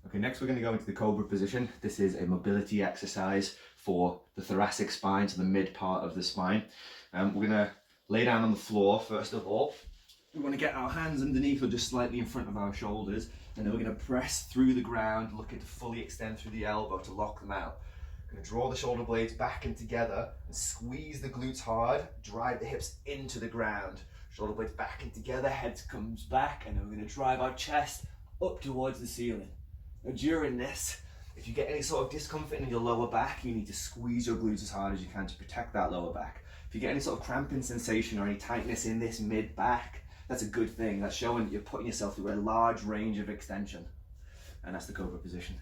Okay, next we're going to go into the cobra position. This is a mobility exercise for the thoracic spine, so the mid part of the spine. We're going to lay down on the floor first of all. We want to get our hands underneath or just slightly in front of our shoulders, and then we're going to press through the ground, looking to fully extend through the elbow to lock them out. We're going to draw the shoulder blades back and together and squeeze the glutes hard, drive the hips into the ground. Shoulder blades back and together, head comes back, and then we're going to drive our chest up towards the ceiling. Now during this, if you get any sort of discomfort in your lower back, you need to squeeze your glutes as hard as you can to protect that lower back. If you get any sort of cramping sensation or any tightness in this mid back, that's a good thing. That's showing that you're putting yourself through a large range of extension. And that's the cobra position.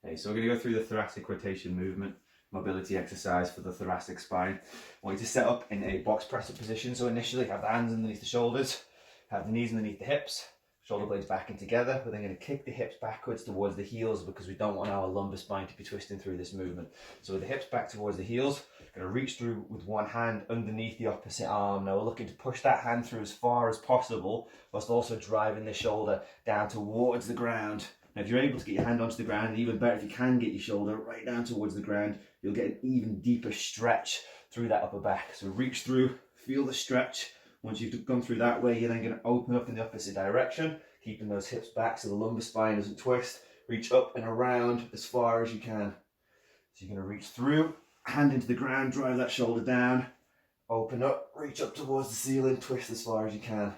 Okay, so we're going to go through the thoracic rotation movement, mobility exercise for the thoracic spine. I want you to set up in a box presser position. So initially have the hands underneath the shoulders, have the knees underneath the hips, shoulder blades back and together. We're then going to kick the hips backwards towards the heels because we don't want our lumbar spine to be twisting through this movement. So with the hips back towards the heels, going to reach through with one hand underneath the opposite arm. Now we're looking to push that hand through as far as possible, whilst also driving the shoulder down towards the ground. Now if you're able to get your hand onto the ground, and even better if you can get your shoulder right down towards the ground, you'll get an even deeper stretch through that upper back. So reach through, feel the stretch. Once you've gone through that way, you're then going to open up in the opposite direction, keeping those hips back so the lumbar spine doesn't twist. Reach up and around as far as you can. So you're going to reach through, hand into the ground, drive that shoulder down, open up, reach up towards the ceiling, twist as far as you can.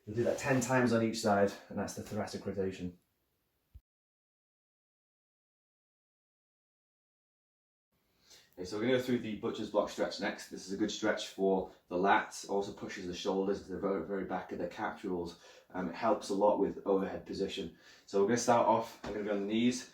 You'll do that 10 times on each side, and that's the thoracic rotation. Okay, so we're going to go through the butcher's block stretch next. This is a good stretch for the lats, also pushes the shoulders to the very, very back of the capsules. It helps a lot with overhead position. So we're going to start off, I'm going to go on the knees,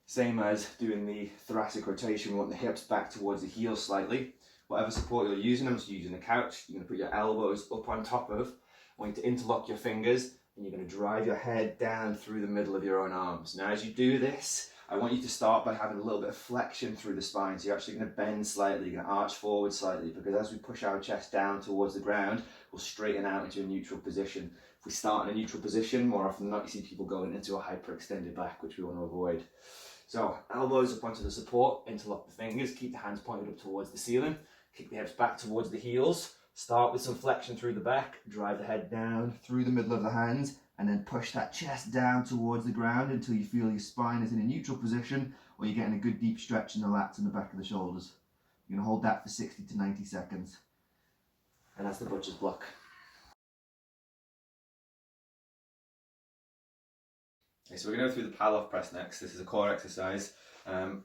same as doing the thoracic rotation. We want the hips back towards the heels slightly. Whatever support you're using, I'm just using a couch. You're going to put your elbows up on top of, I want you to interlock your fingers, and you're going to drive your head down through the middle of your own arms. Now as you do this, I want you to start by having a little bit of flexion through the spine. So you're actually going to bend slightly, you're going to arch forward slightly, because as we push our chest down towards the ground, we'll straighten out into a neutral position. If we start in a neutral position, more often than not, you see people going into a hyperextended back, which we want to avoid. So elbows up onto the support, interlock the fingers, keep the hands pointed up towards the ceiling, kick the hips back towards the heels, start with some flexion through the back, drive the head down through the middle of the hands, and then push that chest down towards the ground until you feel your spine is in a neutral position, or you're getting a good deep stretch in the lats and the back of the shoulders. You're going to hold that for 60 to 90 seconds. And that's the butcher's block. Okay, so we're going to go through the Pallof Press next. This is a core exercise,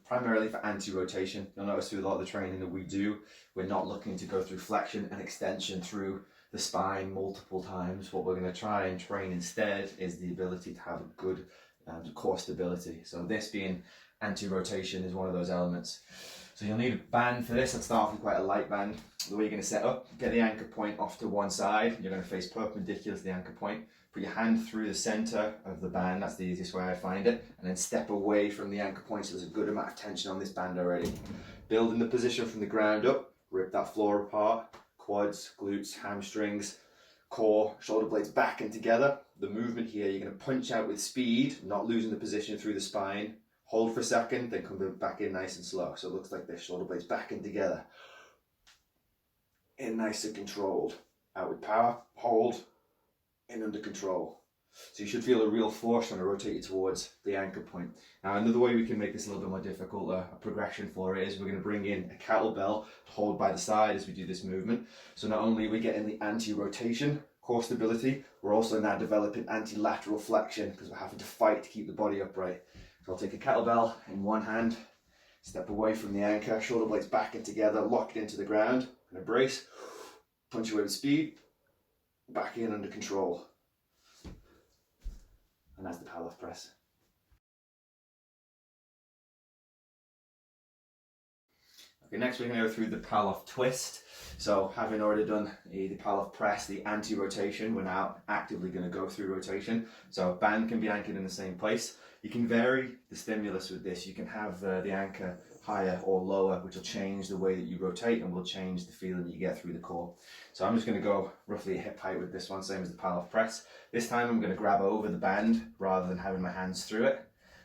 primarily for anti-rotation. You'll notice through a lot of the training that we do, we're not looking to go through flexion and extension through the spine multiple times. What we're going to try and train instead is the ability to have a good core stability. So this being anti-rotation is one of those elements. So you'll need a band for this. Let's start off with quite a light band. The way you're going to set up, get the anchor point off to one side. You're going to face perpendicular to the anchor point. Put your hand through the center of the band. That's the easiest way I find it. And then step away from the anchor point so there's a good amount of tension on this band already. Building the position from the ground up. Rip that floor apart. Quads, glutes, hamstrings, core, shoulder blades back and together. The movement here, you're going to punch out with speed, not losing the position through the spine. Hold for a second, then come back in nice and slow. So it looks like this, shoulder blades back and together. In nice and controlled. Out with power, hold, in under control. So you should feel a real force trying to rotate you towards the anchor point. Now another way we can make this a little bit more difficult, a progression for it, is we're going to bring in a kettlebell to hold by the side as we do this movement. So not only are we getting the anti-rotation, core stability, we're also now developing anti-lateral flexion because we're having to fight to keep the body upright. So I'll take a kettlebell in one hand, step away from the anchor, shoulder blades back and together, lock it into the ground, and a brace, punch away with speed, back in under control. And that's the Pallof Press. Okay, next we're going to go through the Pallof Twist. So having already done the Pallof Press, the anti-rotation, we're now actively going to go through rotation. So band can be anchored in the same place. You can vary the stimulus with this. You can have the anchor higher or lower, which will change the way that you rotate and will change the feeling that you get through the core. So I'm just going to go roughly a hip height with this one, same as the Pallof Press. This time I'm going to grab over the band rather than having my hands through it.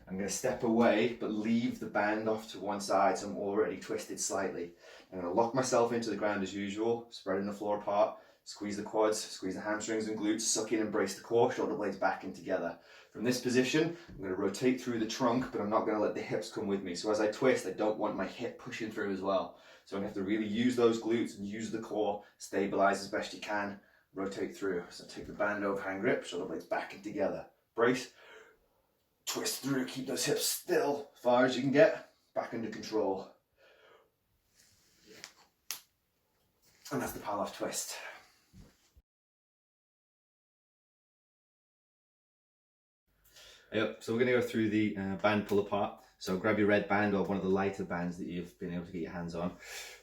I'm going to step away but leave the band off to one side, so I'm already twisted slightly. I'm going to lock myself into the ground as usual, spreading the floor apart, squeeze the quads, squeeze the hamstrings and glutes, suck in and brace the core, shoulder blades back in together. From this position, I'm going to rotate through the trunk, but I'm not going to let the hips come with me. So as I twist, I don't want my hip pushing through as well. So I'm going to have to really use those glutes and use the core, stabilize as best you can, rotate through. So take the band over hand grip, shoulder blades back in together. Brace, twist through, keep those hips still as far as you can get, back under control. And that's the Pallof Twist. Yep, so we're going to go through the band pull apart. So grab your red band or one of the lighter bands that you've been able to get your hands on.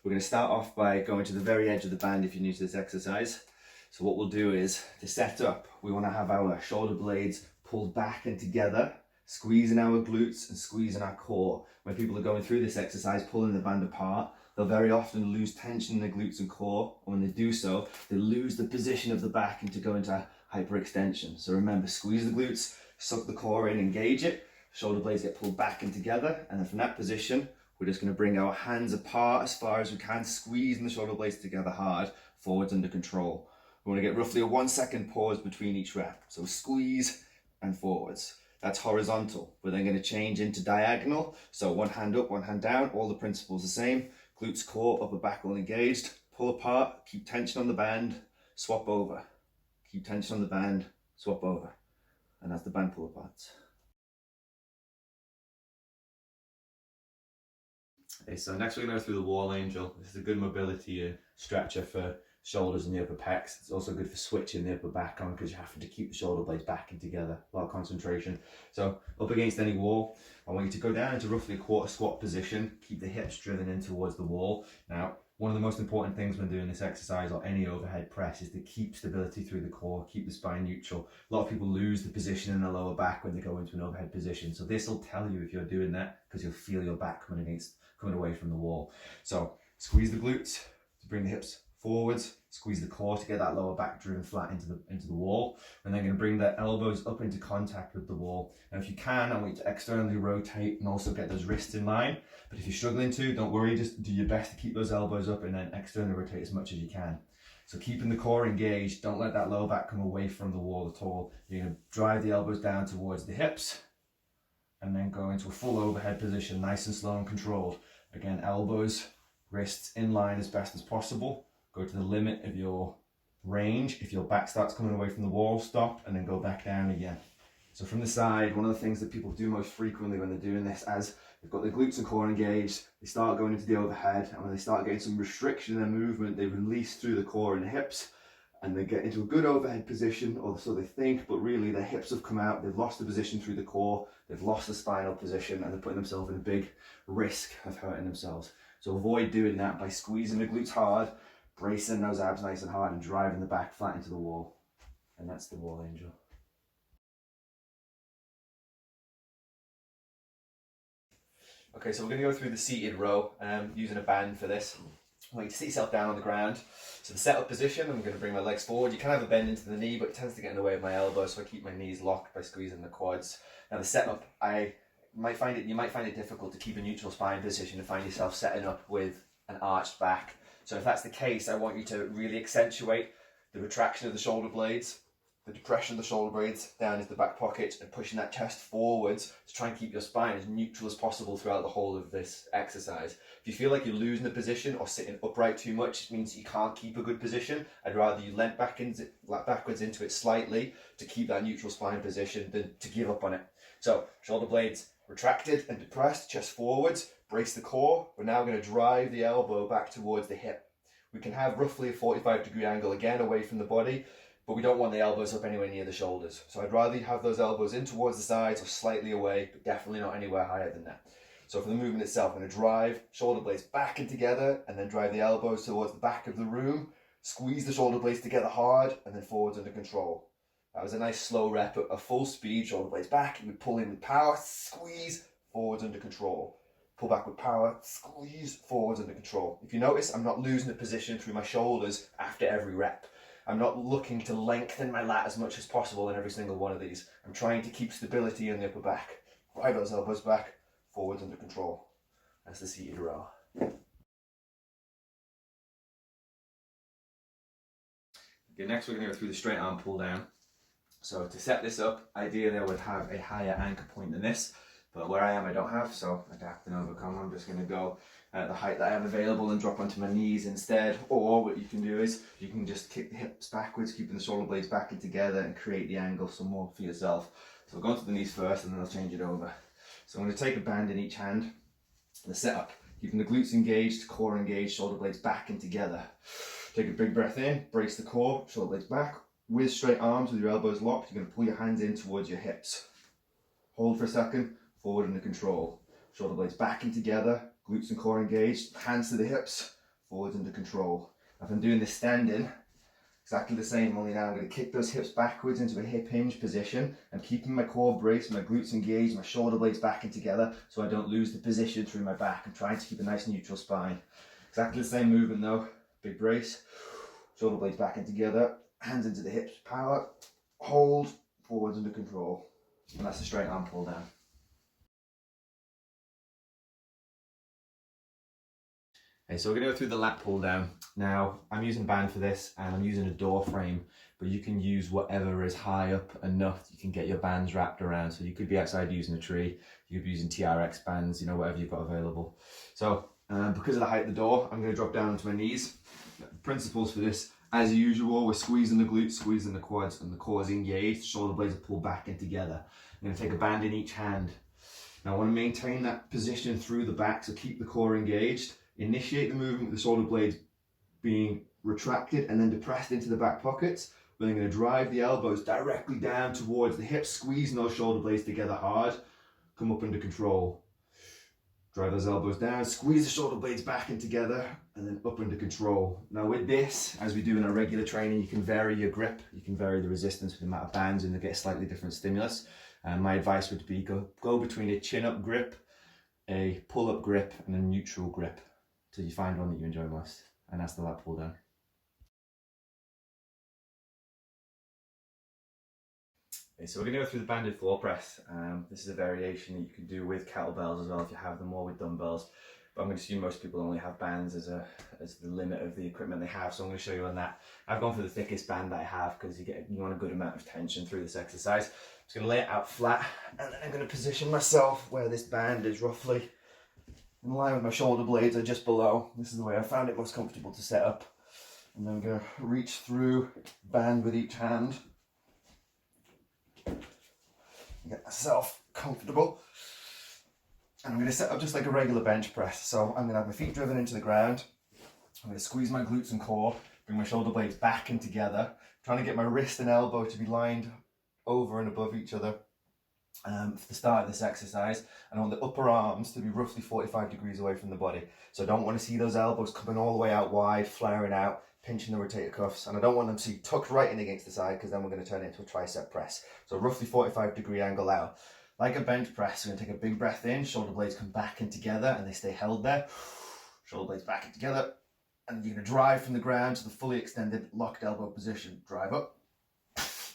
We're going to start off by going to the very edge of the band if you're new to this exercise. So what we'll do is, to set up, we want to have our shoulder blades pulled back and together, squeezing our glutes and squeezing our core. When people are going through this exercise, pulling the band apart, they'll very often lose tension in their glutes and core. And when they do so, they lose the position of the back and to go into hyperextension. So remember, squeeze the glutes, suck the core in, engage it, shoulder blades get pulled back and together, and then from that position, we're just going to bring our hands apart as far as we can, squeezing the shoulder blades together hard, forwards under control. We want to get roughly a 1 second pause between each rep. So squeeze and forwards. That's horizontal. We're then going to change into diagonal. So one hand up, one hand down, all the principles the same. Glutes, core, upper back all engaged. Pull apart, keep tension on the band, swap over. Keep tension on the band, swap over. And that's the band pull apart. Okay, so next we're going to go through the wall angel. This is a good mobility stretcher for shoulders and the upper pecs. It's also good for switching the upper back on because you're having to keep the shoulder blades back in together. A lot of concentration. So up against any wall, I want you to go down into roughly a quarter squat position. Keep the hips driven in towards the wall. Now, one of the most important things when doing this exercise or any overhead press is to keep stability through the core, keep the spine neutral. A lot of people lose the position in the lower back when they go into an overhead position. So this will tell you if you're doing that because you'll feel your back coming away from the wall. So squeeze the glutes to bring the hips forwards, squeeze the core to get that lower back driven flat into the wall, and then going to bring the elbows up into contact with the wall. Now if you can, I want you to externally rotate and also get those wrists in line, but if you're struggling to, don't worry, just do your best to keep those elbows up and then externally rotate as much as you can. So keeping the core engaged, don't let that lower back come away from the wall at all. You're going to drive the elbows down towards the hips and then go into a full overhead position, nice and slow and controlled. Again, elbows, wrists in line as best as possible. Go to the limit of your range. If your back starts coming away from the wall, stop and then go back down again. So from the side, one of the things that people do most frequently when they're doing this, as they've got their glutes and core engaged, they start going into the overhead, and when they start getting some restriction in their movement, they release through the core and the hips, and they get into a good overhead position, or so they think, but really their hips have come out, they've lost the position through the core, they've lost the spinal position, and they're putting themselves in a big risk of hurting themselves. So avoid doing that by squeezing the glutes hard, bracing those abs nice and hard, and driving the back flat into the wall. And that's the wall angel. Okay, so we're going to go through the seated row using a band for this. I want you to sit yourself down on the ground. So the setup position, I'm going to bring my legs forward. You can have a bend into the knee, but it tends to get in the way of my elbow, so I keep my knees locked by squeezing the quads. Now the setup, you might find it difficult to keep a neutral spine position and find yourself setting up with an arched back. So if that's the case, I want you to really accentuate the retraction of the shoulder blades, the depression of the shoulder blades down into the back pocket, and pushing that chest forwards to try and keep your spine as neutral as possible throughout the whole of this exercise. If you feel like you're losing the position or sitting upright too much, it means that you can't keep a good position. I'd rather you leant backwards into it slightly to keep that neutral spine position than to give up on it. So shoulder blades retracted and depressed, chest forwards, brace the core. We're now going to drive the elbow back towards the hip. We can have roughly a 45-degree angle again away from the body, but we don't want the elbows up anywhere near the shoulders. So I'd rather you have those elbows in towards the sides or slightly away, but definitely not anywhere higher than that. So for the movement itself, I'm going to drive shoulder blades back and together, and then drive the elbows towards the back of the room, squeeze the shoulder blades together hard, and then forwards under control. That was a nice slow rep at full speed, shoulder blades back, and we pull in with power, squeeze, forwards under control. pull back with power, squeeze forwards under control. If you notice, I'm not losing the position through my shoulders after every rep. I'm not looking to lengthen my lat as much as possible in every single one of these. I'm trying to keep stability in the upper back. Drive those elbows back, forwards under control. That's the seated row. Okay, next we're going to go through the straight arm pull down. So to set this up, ideally I would have a higher anchor point than this, but where I am I don't have, so adapt and overcome. I'm just going to go at the height that I have available and drop onto my knees instead. Or what you can do is you can just kick the hips backwards, keeping the shoulder blades back and together, and create the angle some more for yourself. So I'll go onto the knees first and then I'll change it over. So I'm going to take a band in each hand. The setup, keeping the glutes engaged, core engaged, shoulder blades back and together. Take a big breath in, brace the core, shoulder blades back. With straight arms, with your elbows locked, you're going to pull your hands in towards your hips. Hold for a second, forward under control. Shoulder blades back and together, glutes and core engaged, hands to the hips, forwards under control. If I'm doing this standing, exactly the same, only now I'm going to kick those hips backwards into a hip hinge position. I'm keeping my core braced, my glutes engaged, my shoulder blades back and together so I don't lose the position through my back. I'm trying to keep a nice neutral spine. Exactly the same movement though. Big brace, shoulder blades back and together, hands into the hips, power, hold, forwards under control. And that's the straight arm pull down. Okay, so we're going to go through the lat pull down. Now, I'm using a band for this and I'm using a door frame, but you can use whatever is high up enough you can get your bands wrapped around. So you could be outside using a tree, you could be using TRX bands, you know, whatever you've got available. So because of the height of the door, I'm going to drop down onto my knees. Principles for this, as usual, we're squeezing the glutes, squeezing the quads, and the core is engaged, shoulder blades are pulled back and together. I'm going to take a band in each hand. Now I want to maintain that position through the back, so keep the core engaged. Initiate the movement with the shoulder blades being retracted and then depressed into the back pockets. We're then going to drive the elbows directly down towards the hips, squeezing those shoulder blades together hard. Come up under control. Drive those elbows down, squeeze the shoulder blades back and together, and then up under control. Now with this, as we do in our regular training, you can vary your grip, you can vary the resistance with the amount of bands and you'll get a slightly different stimulus. My advice would be go between a chin-up grip, a pull-up grip, and a neutral grip till you find one that you enjoy most, and that's the lat pull down. Okay, so we're going to go through the banded floor press. This is a variation that you can do with kettlebells as well if you have them, or with dumbbells. But I'm going to assume most people only have bands as the limit of the equipment they have, so I'm going to show you on that. I've gone for the thickest band that I have because you want a good amount of tension through this exercise. I'm just going to lay it out flat, and then I'm going to position myself where this band is roughly in line with my shoulder blades, or just below. This is the way I found it most comfortable to set up. And then I'm going to reach through band with each hand. Get myself comfortable. And I'm going to set up just like a regular bench press. So I'm going to have my feet driven into the ground. I'm going to squeeze my glutes and core, bring my shoulder blades back and together, trying to get my wrist and elbow to be lined over and above each other for the start of this exercise. And I want the upper arms to be roughly 45 degrees away from the body. So I don't want to see those elbows coming all the way out wide, flaring out, pinching the rotator cuffs, and I don't want them to be tucked right in against the side because then we're going to turn it into a tricep press. So roughly 45 degree angle out. Like a bench press, we're going to take a big breath in, shoulder blades come back and together and they stay held there. Shoulder blades back and together, and you're going to drive from the ground to the fully extended locked elbow position. Drive up,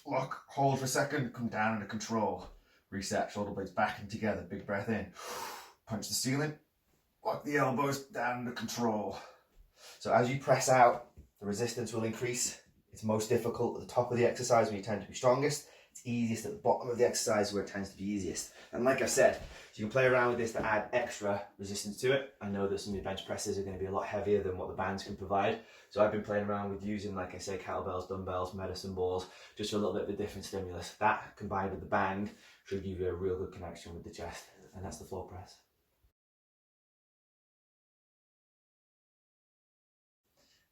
lock, hold for a second, come down under control. Reset, shoulder blades back and together, big breath in. Punch the ceiling, lock the elbows down under control. So as you press out, the resistance will increase. It's most difficult at the top of the exercise when you tend to be strongest. It's easiest at the bottom of the exercise where it tends to be easiest. And like I said, you can play around with this to add extra resistance to it. I know that some of your bench presses are going to be a lot heavier than what the bands can provide. So I've been playing around with using, like I say, kettlebells, dumbbells, medicine balls, just for a little bit of a different stimulus. That combined with the band should give you a real good connection with the chest. And that's the floor press.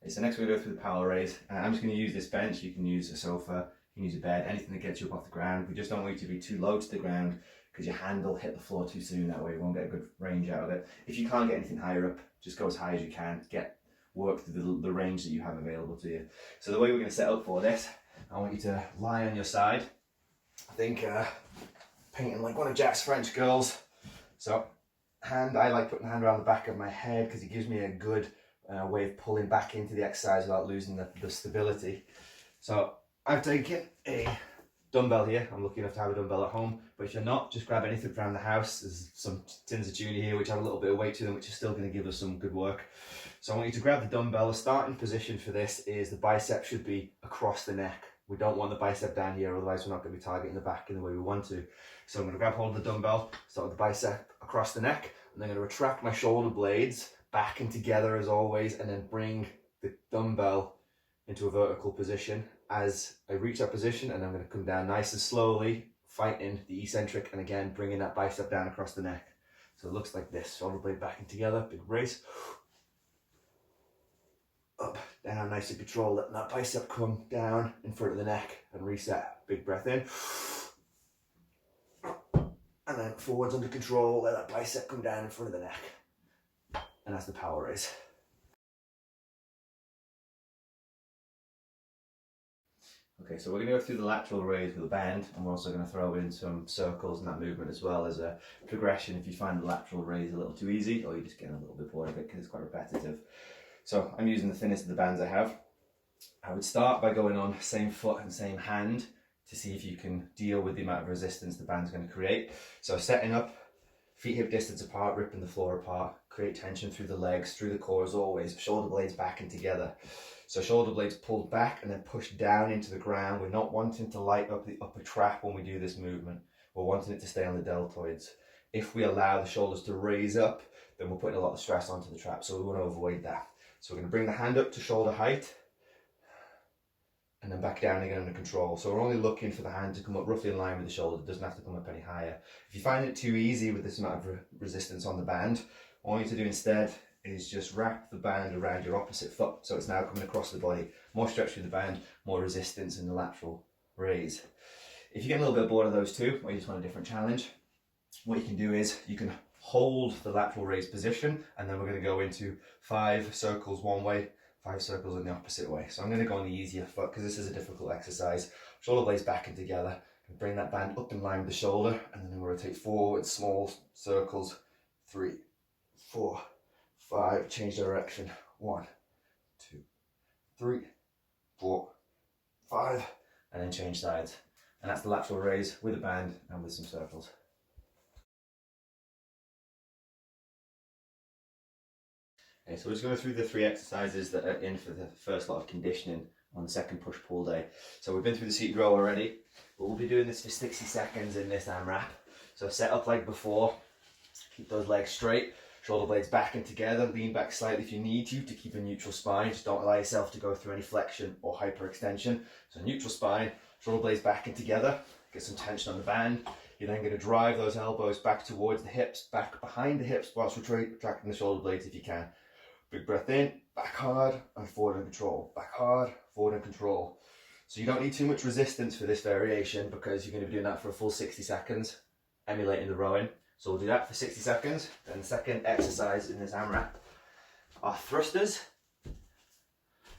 Okay, so next we're going to go through the Powell Raise. I'm just going to use this bench. You can use a sofa, you can use a bed, anything that gets you up off the ground. We just don't want you to be too low to the ground because your hand will hit the floor too soon. That way you won't get a good range out of it. If you can't get anything higher up, just go as high as you can. Work through the range that you have available to you. So the way we're going to set up for this, I want you to lie on your side. I think painting like one of Jack's French girls. So hand, I like putting the hand around the back of my head because it gives me a good way of pulling back into the exercise without losing the stability. So I've taken a dumbbell here. I'm lucky enough to have a dumbbell at home, but if you're not, just grab anything around the house. There's some tins of tuna here which have a little bit of weight to them, which is still going to give us some good work. So I want you to grab the dumbbell. The starting position for this is the bicep should be across the neck. We don't want the bicep down here, otherwise we're not going to be targeting the back in the way we want to. So I'm going to grab hold of the dumbbell, start with the bicep across the neck, and then I'm going to retract my shoulder blades back and together as always, and then bring the dumbbell into a vertical position. As I reach that position, and I'm going to come down nice and slowly, fighting the eccentric, and again bringing that bicep down across the neck. So it looks like this, shoulder blade back and together, big raise. Up, down, nice and controlled, letting that bicep come down in front of the neck and reset. Big breath in. And then forwards under control, let that bicep come down in front of the neck. And that's the Powell Raise. Okay, so we're going to go through the lateral raise with a band, and we're also going to throw in some circles in that movement as well as a progression if you find the lateral raise a little too easy, or you're just getting a little bit bored of it because it's quite repetitive. So I'm using the thinnest of the bands I have. I would start by going on same foot and same hand to see if you can deal with the amount of resistance the band's going to create. So setting up, feet hip distance apart, ripping the floor apart, create tension through the legs, through the core as always, shoulder blades back and together. So shoulder blades pulled back and then pushed down into the ground. We're not wanting to light up the upper trap when we do this movement. We're wanting it to stay on the deltoids. If we allow the shoulders to raise up, then we're putting a lot of stress onto the trap, so we want to avoid that. So we're going to bring the hand up to shoulder height and then back down again under control. So we're only looking for the hand to come up roughly in line with the shoulder. It doesn't have to come up any higher. If you find it too easy with this amount of resistance on the band, all you need to do instead is just wrap the band around your opposite foot. So it's now coming across the body. More stretch through the band, more resistance in the lateral raise. If you get a little bit bored of those two, or you just want a different challenge, what you can do is you can hold the lateral raise position, and then we're going to go into 5 circles one way, 5 circles in the opposite way. So I'm going to go on the easier foot because this is a difficult exercise. Shoulder blades back and together, and bring that band up in line with the shoulder, and then we'll rotate forward, small circles, 3, 4, 5, change direction, 1, 2, 3, 4, 5, and then change sides. And that's the lateral raise with a band and with some circles. Okay, so we're just going through the 3 exercises that are in for the first lot of conditioning on the second push-pull day. So we've been through the seat row already, but we'll be doing this for 60 seconds in this AMRAP. So set up like before, keep those legs straight, shoulder blades back and together, lean back slightly if you need to keep a neutral spine. Just don't allow yourself to go through any flexion or hyperextension. So neutral spine, shoulder blades back and together, get some tension on the band. You're then going to drive those elbows back towards the hips, back behind the hips whilst retracting the shoulder blades if you can. Big breath in, back hard and forward and control. Back hard, forward and control. So you don't need too much resistance for this variation because you're going to be doing that for a full 60 seconds, emulating the rowing. So we'll do that for 60 seconds. Then the second exercise in this AMRAP are thrusters.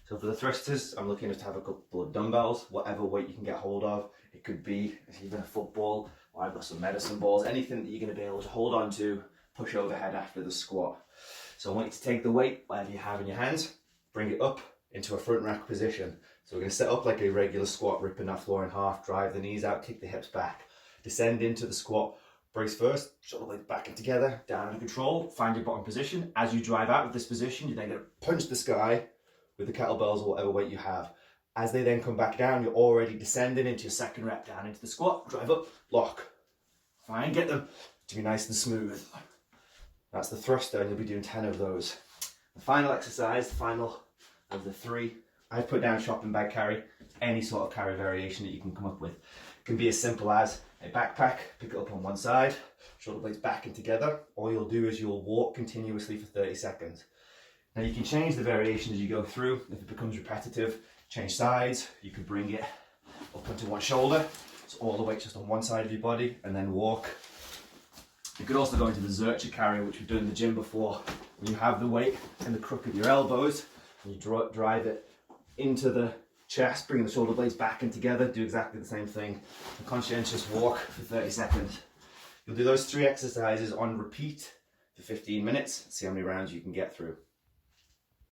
So for the thrusters, I'm looking to have a couple of dumbbells, whatever weight you can get hold of. It could be even a football, or I've got some medicine balls, anything that you're going to be able to hold on to, push overhead after the squat. So I want you to take the weight, whatever you have in your hands, bring it up into a front rack position. So we're going to set up like a regular squat, ripping that floor in half, drive the knees out, kick the hips back, descend into the squat, brace first, shoulder blades back and together, down under control, find your bottom position. As you drive out of this position, you're then going to punch the sky with the kettlebells or whatever weight you have. As they then come back down, you're already descending into your second rep, down into the squat, drive up, lock. Fine, get them to be nice and smooth. That's the thruster, and you'll be doing 10 of those. The final exercise, the final of the 3, I've put down shopping bag carry, any sort of carry variation that you can come up with. It can be as simple as a backpack, pick it up on one side, shoulder blades back and together. All you'll do is you'll walk continuously for 30 seconds. Now you can change the variation as you go through. If it becomes repetitive, change sides. You can bring it up onto one shoulder, so all the weight just on one side of your body, and then walk. You could also go into the Zercher carry, which we've done in the gym before. When you have the weight in the crook of your elbows, and you drive it into the chest, bring the shoulder blades back and together, do exactly the same thing. A conscientious walk for 30 seconds. You'll do those 3 exercises on repeat for 15 minutes, see how many rounds you can get through.